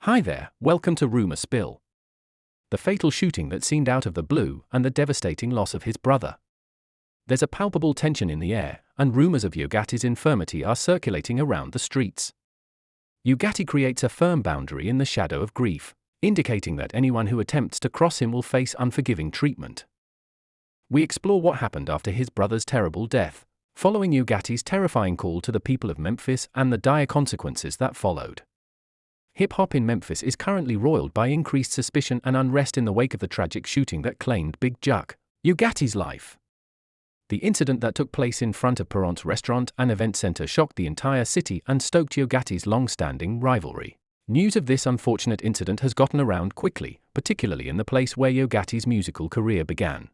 Hi there, welcome to Rumor Spill. The fatal shooting that seemed out of the blue and the devastating loss of his brother. There's a palpable tension in the air, and rumors of Yogatti's infirmity are circulating around the streets. Yogatti creates a firm boundary in the shadow of grief, indicating that anyone who attempts to cross him will face unforgiving treatment. We explore what happened after his brother's terrible death, following Yogatti's terrifying call to the people of Memphis and the dire consequences that followed. Hip-hop in Memphis is currently roiled by increased suspicion and unrest in the wake of the tragic shooting that claimed Big Juk, Yogatti's life. The incident that took place in front of Peron's restaurant and event center shocked the entire city and stoked Yogatti's long-standing rivalry. News of this unfortunate incident has gotten around quickly, particularly in the place where Yogatti's musical career began.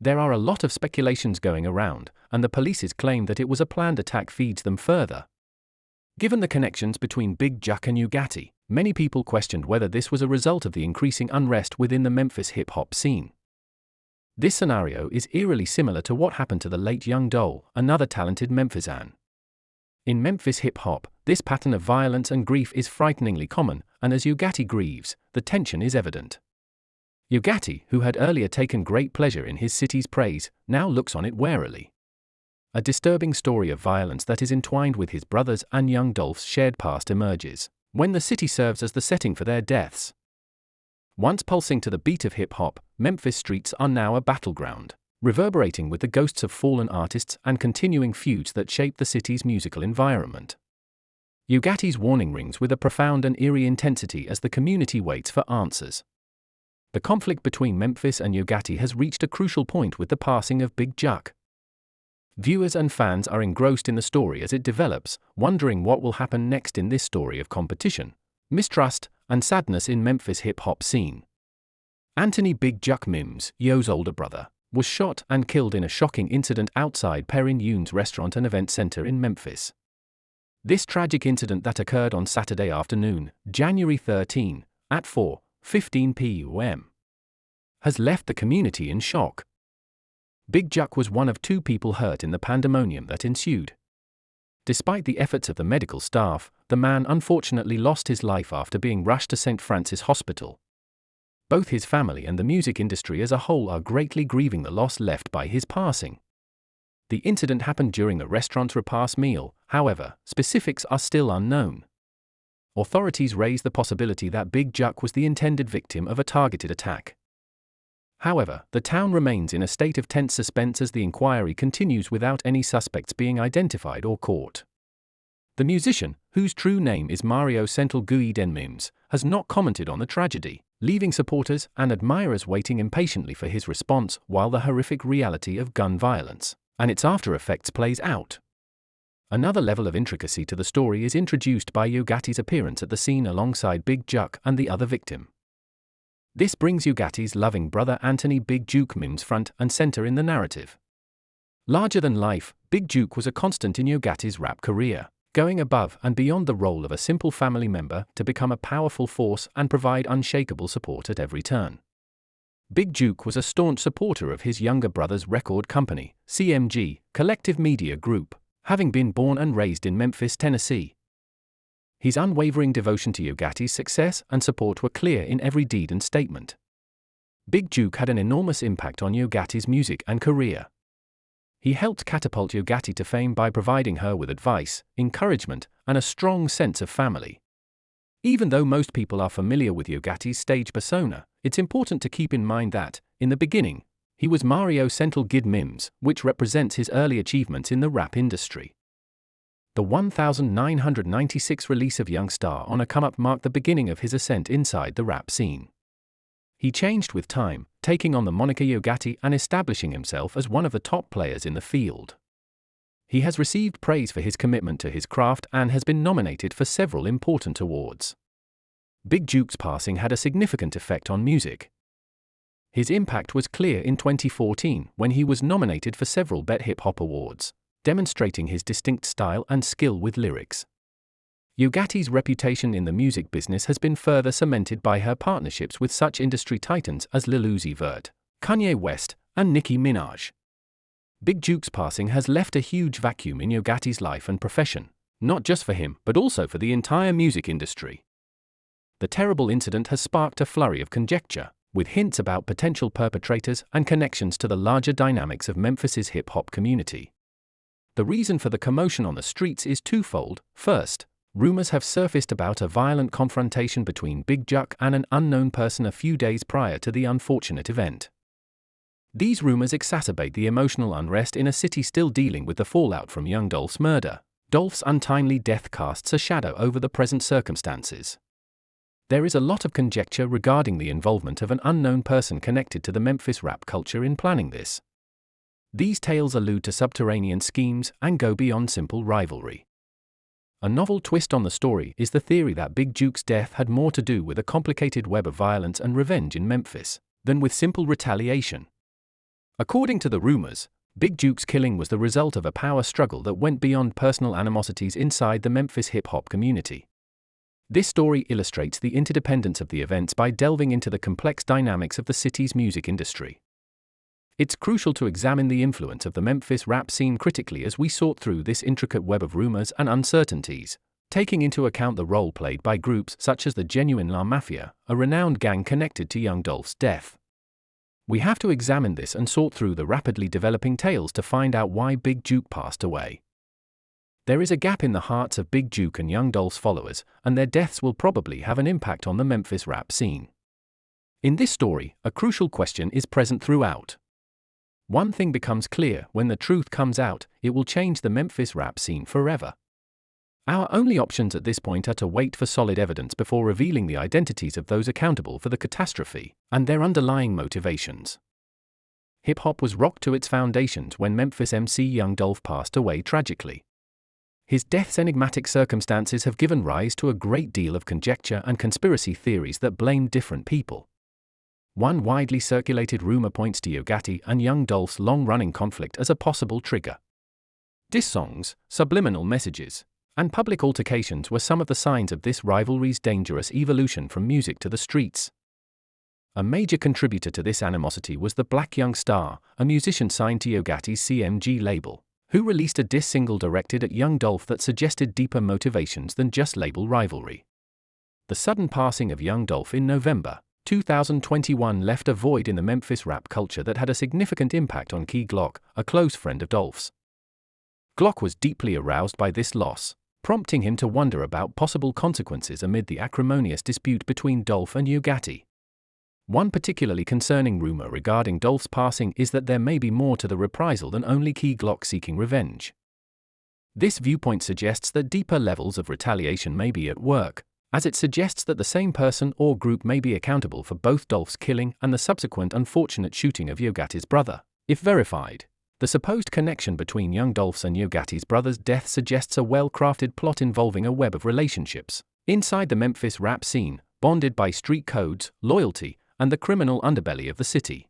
There are a lot of speculations going around, and the police's claim that it was a planned attack feeds them further. Given the connections between Big Juk and Yogatti, many people questioned whether this was a result of the increasing unrest within the Memphis hip-hop scene. This scenario is eerily similar to what happened to the late Young Dolph, another talented Memphisan. In Memphis hip-hop, this pattern of violence and grief is frighteningly common, and as Yogatti grieves, the tension is evident. Yogatti, who had earlier taken great pleasure in his city's praise, now looks on it warily. A disturbing story of violence that is entwined with his brother's and Young Dolph's shared past emerges, when the city serves as the setting for their deaths. Once pulsing to the beat of hip-hop, Memphis streets are now a battleground, reverberating with the ghosts of fallen artists and continuing feuds that shape the city's musical environment. Yogatti's warning rings with a profound and eerie intensity as the community waits for answers. The conflict between Memphis and Yogatti has reached a crucial point with the passing of Big Juk. Viewers and fans are engrossed in the story as it develops, wondering what will happen next in this story of competition, mistrust, and sadness in Memphis hip-hop scene. Anthony Big Juk Mims, Yo's older brother, was shot and killed in a shocking incident outside Peron's restaurant and event center in Memphis. This tragic incident that occurred on Saturday afternoon, January 13, at 4:15 p.m., has left the community in shock. Big Juk was one of two people hurt in the pandemonium that ensued. Despite the efforts of the medical staff, the man unfortunately lost his life after being rushed to St. Francis Hospital. Both his family and the music industry as a whole are greatly grieving the loss left by his passing. The incident happened during a restaurant's repast meal, however, specifics are still unknown. Authorities raise the possibility that Big Juk was the intended victim of a targeted attack. However, the town remains in a state of tense suspense as the inquiry continues without any suspects being identified or caught. The musician, whose true name is Mario Central Guiden Mims, has not commented on the tragedy, leaving supporters and admirers waiting impatiently for his response while the horrific reality of gun violence and its after-effects plays out. Another level of intricacy to the story is introduced by Yogatti's appearance at the scene alongside Big Juk and the other victim. This brings Yogatti's loving brother Anthony Big Juk Mims front and center in the narrative. Larger than life, Big Juk was a constant in Yogatti's rap career, going above and beyond the role of a simple family member to become a powerful force and provide unshakable support at every turn. Big Juk was a staunch supporter of his younger brother's record company, CMG, Collective Media Group, having been born and raised in Memphis, Tennessee. His unwavering devotion to Yogatti's success and support were clear in every deed and statement. Big Juk had an enormous impact on Yogatti's music and career. He helped catapult Yogatti to fame by providing her with advice, encouragement, and a strong sense of family. Even though most people are familiar with Yogatti's stage persona, it's important to keep in mind that, in the beginning, he was Mario Central Guiden Mims, which represents his early achievements in the rap industry. The 1996 release of Young Star on a Come-Up marked the beginning of his ascent inside the rap scene. He changed with time, taking on the moniker Yogatti and establishing himself as one of the top players in the field. He has received praise for his commitment to his craft and has been nominated for several important awards. Big Juk's passing had a significant effect on music. His impact was clear in 2014 when he was nominated for several BET Hip Hop Awards, demonstrating his distinct style and skill with lyrics. Yogatti's reputation in the music business has been further cemented by her partnerships with such industry titans as Lil Uzi Vert, Kanye West, and Nicki Minaj. Big Juk's passing has left a huge vacuum in Yogatti's life and profession, not just for him but also for the entire music industry. The terrible incident has sparked a flurry of conjecture, with hints about potential perpetrators and connections to the larger dynamics of Memphis's hip-hop community. The reason for the commotion on the streets is twofold. First, rumors have surfaced about a violent confrontation between Big Juk and an unknown person a few days prior to the unfortunate event. These rumors exacerbate the emotional unrest in a city still dealing with the fallout from young Dolph's murder. Dolph's untimely death casts a shadow over the present circumstances. There is a lot of conjecture regarding the involvement of an unknown person connected to the Memphis rap culture in planning this. These tales allude to subterranean schemes and go beyond simple rivalry. A novel twist on the story is the theory that Big Juk's death had more to do with a complicated web of violence and revenge in Memphis than with simple retaliation. According to the rumors, Big Juk's killing was the result of a power struggle that went beyond personal animosities inside the Memphis hip-hop community. This story illustrates the interdependence of the events by delving into the complex dynamics of the city's music industry. It's crucial to examine the influence of the Memphis rap scene critically as we sort through this intricate web of rumors and uncertainties, taking into account the role played by groups such as the Genuine La Mafia, a renowned gang connected to young Dolph's death. We have to examine this and sort through the rapidly developing tales to find out why Big Juk passed away. There is a gap in the hearts of Big Juk and young Dolph's followers, and their deaths will probably have an impact on the Memphis rap scene. In this story, a crucial question is present throughout. One thing becomes clear: when the truth comes out, it will change the Memphis rap scene forever. Our only options at this point are to wait for solid evidence before revealing the identities of those accountable for the catastrophe and their underlying motivations. Hip-hop was rocked to its foundations when Memphis MC Young Dolph passed away tragically. His death's enigmatic circumstances have given rise to a great deal of conjecture and conspiracy theories that blame different people. One widely circulated rumor points to Yogatti and young Dolph's long-running conflict as a possible trigger. Diss songs, subliminal messages, and public altercations were some of the signs of this rivalry's dangerous evolution from music to the streets. A major contributor to this animosity was the Black Young Star, a musician signed to Yogatti's CMG label, who released a diss single directed at young Dolph that suggested deeper motivations than just label rivalry. The sudden passing of young Dolph in November 2021 left a void in the Memphis rap culture that had a significant impact on Key Glock, a close friend of Dolph's. Glock was deeply aroused by this loss, prompting him to wonder about possible consequences amid the acrimonious dispute between Dolph and Yogatti. One particularly concerning rumor regarding Dolph's passing is that there may be more to the reprisal than only Key Glock seeking revenge. This viewpoint suggests that deeper levels of retaliation may be at work, as it suggests that the same person or group may be accountable for both Dolph's killing and the subsequent unfortunate shooting of Yogatti's brother. If verified, the supposed connection between young Dolph's and Yogatti's brother's death suggests a well-crafted plot involving a web of relationships inside the Memphis rap scene, bonded by street codes, loyalty, and the criminal underbelly of the city.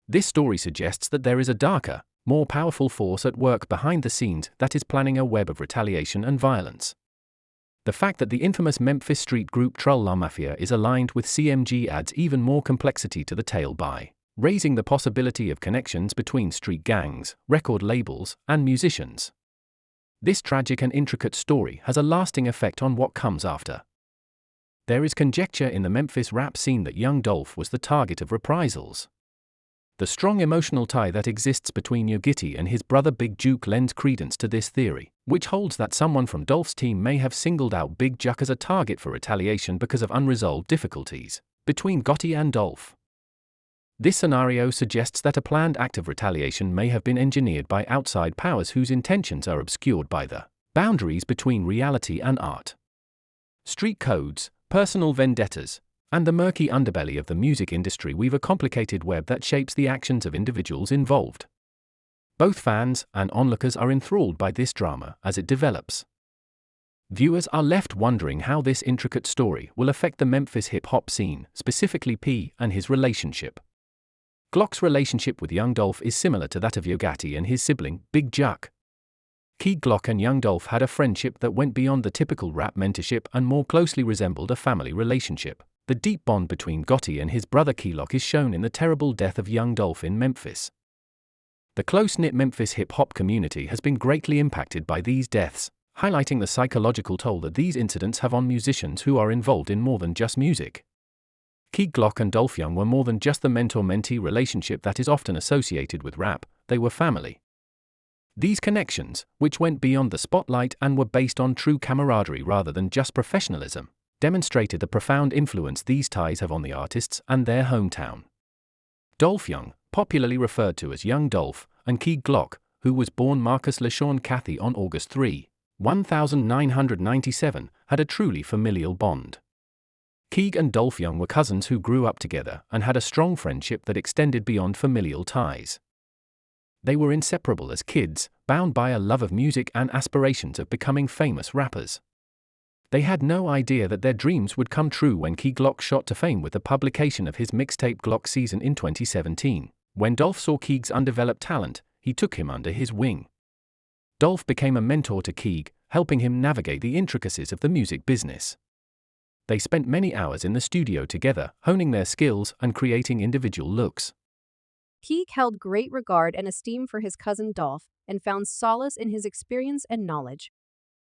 This story suggests that there is a darker, more powerful force at work behind the scenes that is planning a web of retaliation and violence. The fact that the infamous Memphis street group Trull La Mafia is aligned with CMG adds even more complexity to the tale by raising the possibility of connections between street gangs, record labels, and musicians. This tragic and intricate story has a lasting effect on what comes after. There is conjecture in the Memphis rap scene that young Dolph was the target of reprisals. The strong emotional tie that exists between Yogatti and his brother Big Juk lends credence to this theory, which holds that someone from Dolph's team may have singled out Big Juk as a target for retaliation because of unresolved difficulties between Gotti and Dolph. This scenario suggests that a planned act of retaliation may have been engineered by outside powers whose intentions are obscured by the boundaries between reality and art. Street codes, personal vendettas, and the murky underbelly of the music industry weave a complicated web that shapes the actions of individuals involved. Both fans and onlookers are enthralled by this drama as it develops. Viewers are left wondering how this intricate story will affect the Memphis hip-hop scene, specifically P and his relationship. Glock's relationship with young Dolph is similar to that of Yogatti and his sibling, Big Juk. Key Glock and young Dolph had a friendship that went beyond the typical rap mentorship and more closely resembled a family relationship. The deep bond between Gotti and his brother Key Glock is shown in the terrible death of young Dolph in Memphis. The close-knit Memphis hip-hop community has been greatly impacted by these deaths, highlighting the psychological toll that these incidents have on musicians who are involved in more than just music. Keeg Glock and Dolph Young were more than just the mentor-mentee relationship that is often associated with rap, they were family. These connections, which went beyond the spotlight and were based on true camaraderie rather than just professionalism, demonstrated the profound influence these ties have on the artists and their hometown. Dolph Young, popularly referred to as Young Dolph, and Keeg Glock, who was born Marcus LaShawn Cathy on August 3, 1997, had a truly familial bond. Keeg and Dolph Young were cousins who grew up together and had a strong friendship that extended beyond familial ties. They were inseparable as kids, bound by a love of music and aspirations of becoming famous rappers. They had no idea that their dreams would come true when Keeg Glock shot to fame with the publication of his mixtape Glock Season in 2017. When Dolph saw Keeg's undeveloped talent, he took him under his wing. Dolph became a mentor to Keeg, helping him navigate the intricacies of the music business. They spent many hours in the studio together, honing their skills and creating individual looks. Keeg held great regard and esteem for his cousin Dolph and found solace in his experience and knowledge.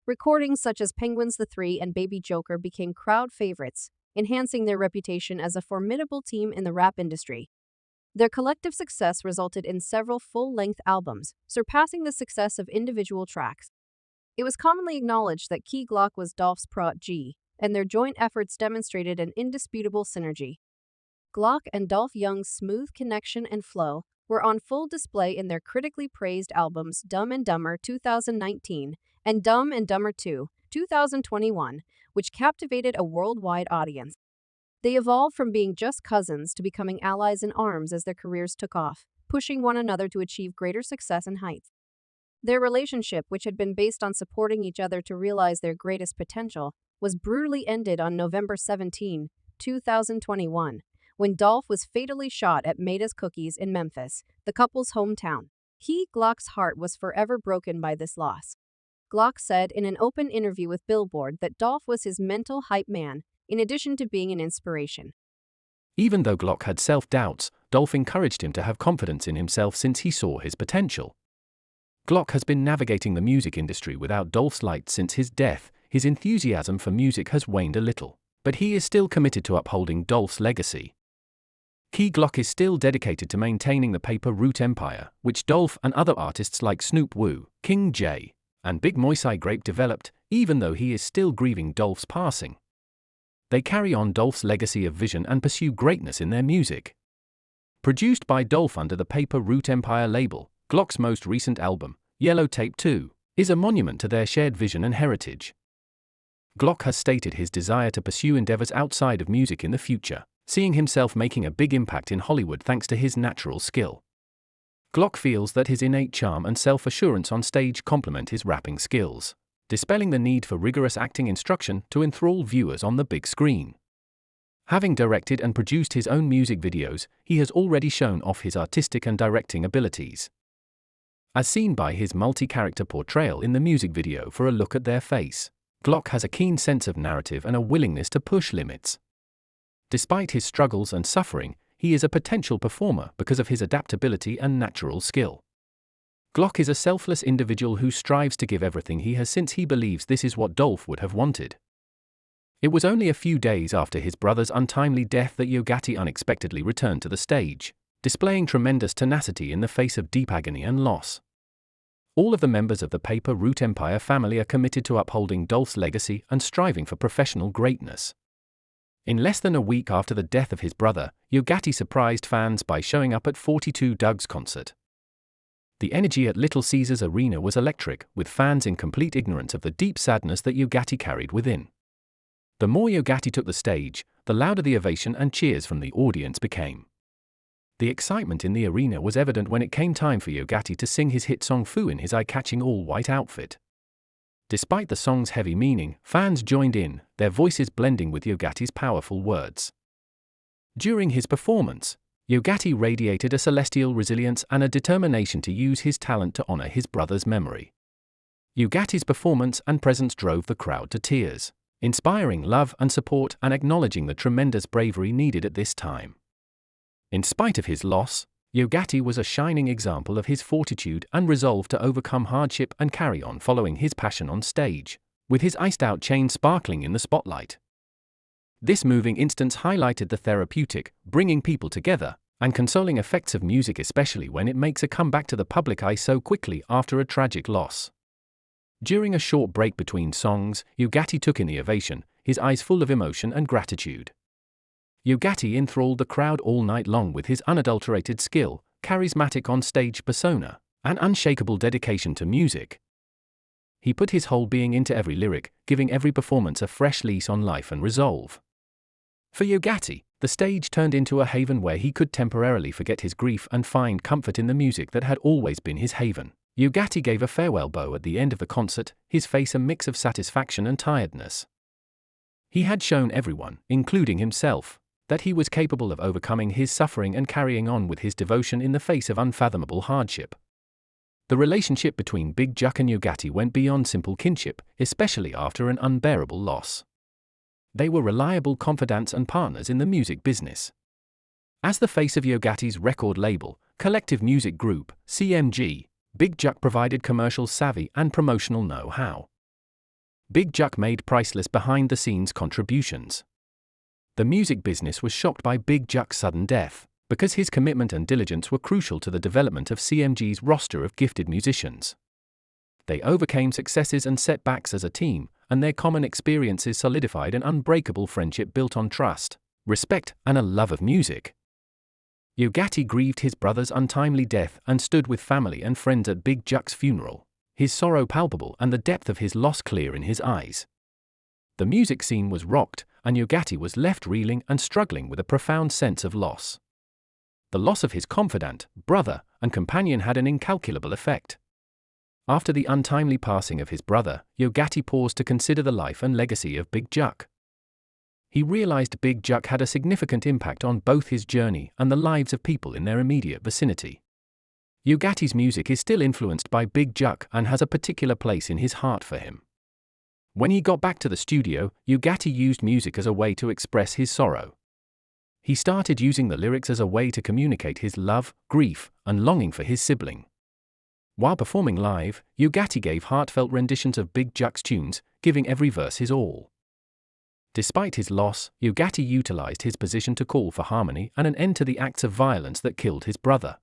Recordings such as Penguins the Three and Baby Joker became crowd favorites, enhancing their reputation as a formidable team in the rap industry. Their collective success resulted in several full-length albums, surpassing the success of individual tracks. It was commonly acknowledged that Keeg Glock was Dolph's protege, and their joint efforts demonstrated an indisputable synergy. Glock and Dolph Young's smooth connection and flow were on full display in their critically praised albums Dumb and Dumber 2019 and Dumb and Dumber 2, 2021, which captivated a worldwide audience. They evolved from being just cousins to becoming allies in arms as their careers took off, pushing one another to achieve greater success and heights. Their relationship, which had been based on supporting each other to realize their greatest potential, was brutally ended on November 17, 2021, when Dolph was fatally shot at Maida's Cookies in Memphis, the couple's hometown. Keeg Glock's heart was forever broken by this loss. Glock said in an open interview with Billboard that Dolph was his mental hype man, in addition to being an inspiration. Even though Glock had self-doubts, Dolph encouraged him to have confidence in himself since he saw his potential. Glock has been navigating the music industry without Dolph's light since his death. His enthusiasm for music has waned a little, but he is still committed to upholding Dolph's legacy. Keeg Glock is still dedicated to maintaining the paper route empire, which Dolph and other artists like Snoop Wu, King J, and Big Moisei Grape developed, even though he is still grieving Dolph's passing. They carry on Dolph's legacy of vision and pursue greatness in their music. Produced by Dolph under the Paper Route Empire label, Glock's most recent album, Yellow Tape 2, is a monument to their shared vision and heritage. Glock has stated his desire to pursue endeavors outside of music in the future, seeing himself making a big impact in Hollywood thanks to his natural skill. Glock feels that his innate charm and self-assurance on stage complement his rapping skills, dispelling the need for rigorous acting instruction to enthrall viewers on the big screen. Having directed and produced his own music videos, he has already shown off his artistic and directing abilities. As seen by his multi-character portrayal in the music video for A Look at Their Face, Glock has a keen sense of narrative and a willingness to push limits. Despite his struggles and suffering, he is a potential performer because of his adaptability and natural skill. Glock is a selfless individual who strives to give everything he has since he believes this is what Dolph would have wanted. It was only a few days after his brother's untimely death that Yogatti unexpectedly returned to the stage, displaying tremendous tenacity in the face of deep agony and loss. All of the members of the Paper Route Empire family are committed to upholding Dolph's legacy and striving for professional greatness. In less than a week after the death of his brother, Yogatti surprised fans by showing up at 42 Doug's concert. The energy at Little Caesars Arena was electric, with fans in complete ignorance of the deep sadness that Yogatti carried within. The more Yogatti took the stage, the louder the ovation and cheers from the audience became. The excitement in the arena was evident when it came time for Yogatti to sing his hit song Foo in his eye-catching all-white outfit. Despite the song's heavy meaning, fans joined in, their voices blending with Yogatti's powerful words. During his performance, Yogatti radiated a celestial resilience and a determination to use his talent to honor his brother's memory. Yogatti's performance and presence drove the crowd to tears, inspiring love and support and acknowledging the tremendous bravery needed at this time. In spite of his loss, Yogatti was a shining example of his fortitude and resolve to overcome hardship and carry on following his passion on stage, with his iced-out chain sparkling in the spotlight. This moving instance highlighted the therapeutic, bringing people together, and consoling effects of music, especially when it makes a comeback to the public eye so quickly after a tragic loss. During a short break between songs, Yogatti took in the ovation, his eyes full of emotion and gratitude. Yogatti enthralled the crowd all night long with his unadulterated skill, charismatic on-stage persona, and unshakable dedication to music. He put his whole being into every lyric, giving every performance a fresh lease on life and resolve. For Yogatti, the stage turned into a haven where he could temporarily forget his grief and find comfort in the music that had always been his haven. Yogatti gave a farewell bow at the end of the concert, his face a mix of satisfaction and tiredness. He had shown everyone, including himself, that he was capable of overcoming his suffering and carrying on with his devotion in the face of unfathomable hardship. The relationship between Big Juk and Yogatti went beyond simple kinship, especially after an unbearable loss. They were reliable confidants and partners in the music business. As the face of Yogatti's record label, Collective Music Group, CMG, Big Juk provided commercial savvy and promotional know-how. Big Juk made priceless behind-the-scenes contributions. The music business was shocked by Big Juk's sudden death, because his commitment and diligence were crucial to the development of CMG's roster of gifted musicians. They overcame successes and setbacks as a team, and their common experiences solidified an unbreakable friendship built on trust, respect, and a love of music. Yogatti grieved his brother's untimely death and stood with family and friends at Big Juk's funeral, his sorrow palpable and the depth of his loss clear in his eyes. The music scene was rocked, and Yogatti was left reeling and struggling with a profound sense of loss. The loss of his confidant, brother, and companion had an incalculable effect. After the untimely passing of his brother, Yogatti paused to consider the life and legacy of Big Juk. He realized Big Juk had a significant impact on both his journey and the lives of people in their immediate vicinity. Yogatti's music is still influenced by Big Juk and has a particular place in his heart for him. When he got back to the studio, Yogatti used music as a way to express his sorrow. He started using the lyrics as a way to communicate his love, grief, and longing for his sibling. While performing live, Yogatti gave heartfelt renditions of Big Juk's tunes, giving every verse his all. Despite his loss, Yogatti utilized his position to call for harmony and an end to the acts of violence that killed his brother.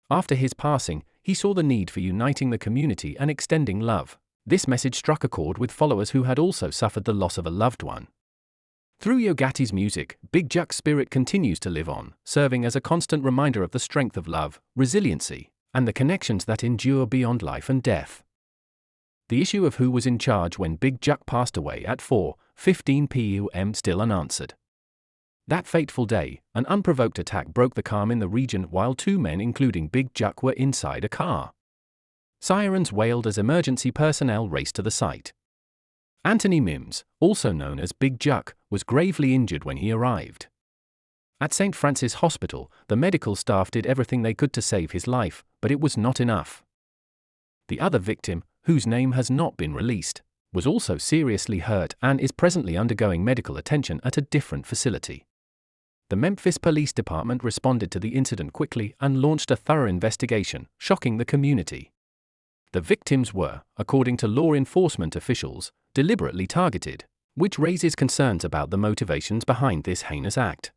After his passing, he saw the need for uniting the community and extending love. This message struck a chord with followers who had also suffered the loss of a loved one. Through Yogatti's music, Big Juk's spirit continues to live on, serving as a constant reminder of the strength of love, resiliency, and the connections that endure beyond life and death. The issue of who was in charge when Big Juk passed away at 4:15 p.m. still unanswered. That fateful day, an unprovoked attack broke the calm in the region while two men including Big Juk were inside a car. Sirens wailed as emergency personnel raced to the site. Anthony Mims, also known as Big Juk, was gravely injured when he arrived. At St. Francis Hospital, the medical staff did everything they could to save his life, but it was not enough. The other victim, whose name has not been released, was also seriously hurt and is presently undergoing medical attention at a different facility. The Memphis Police Department responded to the incident quickly and launched a thorough investigation, shocking the community. The victims were, according to law enforcement officials, deliberately targeted, which raises concerns about the motivations behind this heinous act.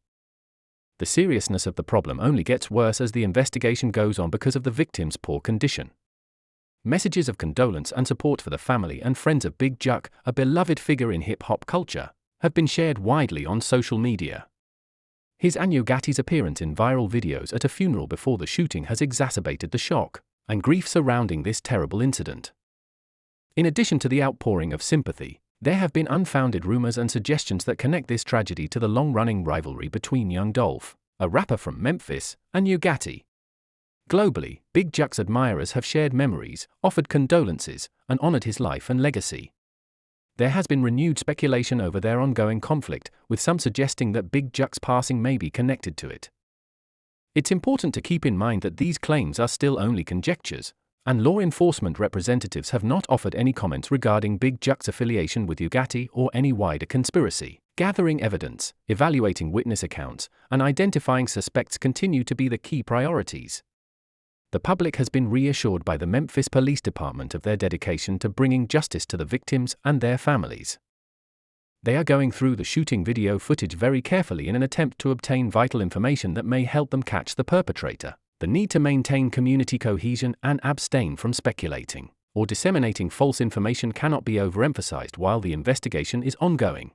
The seriousness of the problem only gets worse as the investigation goes on because of the victims' poor condition. Messages of condolence and support for the family and friends of Big Juk, a beloved figure in hip-hop culture, have been shared widely on social media. His and Yogatti's appearance in viral videos at a funeral before the shooting has exacerbated the shock and grief surrounding this terrible incident. In addition to the outpouring of sympathy, there have been unfounded rumors and suggestions that connect this tragedy to the long-running rivalry between Young Dolph, a rapper from Memphis, and Yogatti. Globally, Big Juk's admirers have shared memories, offered condolences, and honored his life and legacy. There has been renewed speculation over their ongoing conflict, with some suggesting that Big Juk's passing may be connected to it. It's important to keep in mind that these claims are still only conjectures, and law enforcement representatives have not offered any comments regarding Big Juk's affiliation with Yogatti or any wider conspiracy. Gathering evidence, evaluating witness accounts, and identifying suspects continue to be the key priorities. The public has been reassured by the Memphis Police Department of their dedication to bringing justice to the victims and their families. They are going through the shooting video footage very carefully in an attempt to obtain vital information that may help them catch the perpetrator. The need to maintain community cohesion and abstain from speculating or disseminating false information cannot be overemphasized while the investigation is ongoing.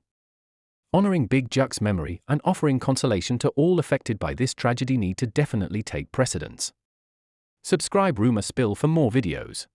Honoring Big Juk's memory and offering consolation to all affected by this tragedy need to definitely take precedence. Subscribe Rumor Spill for more videos.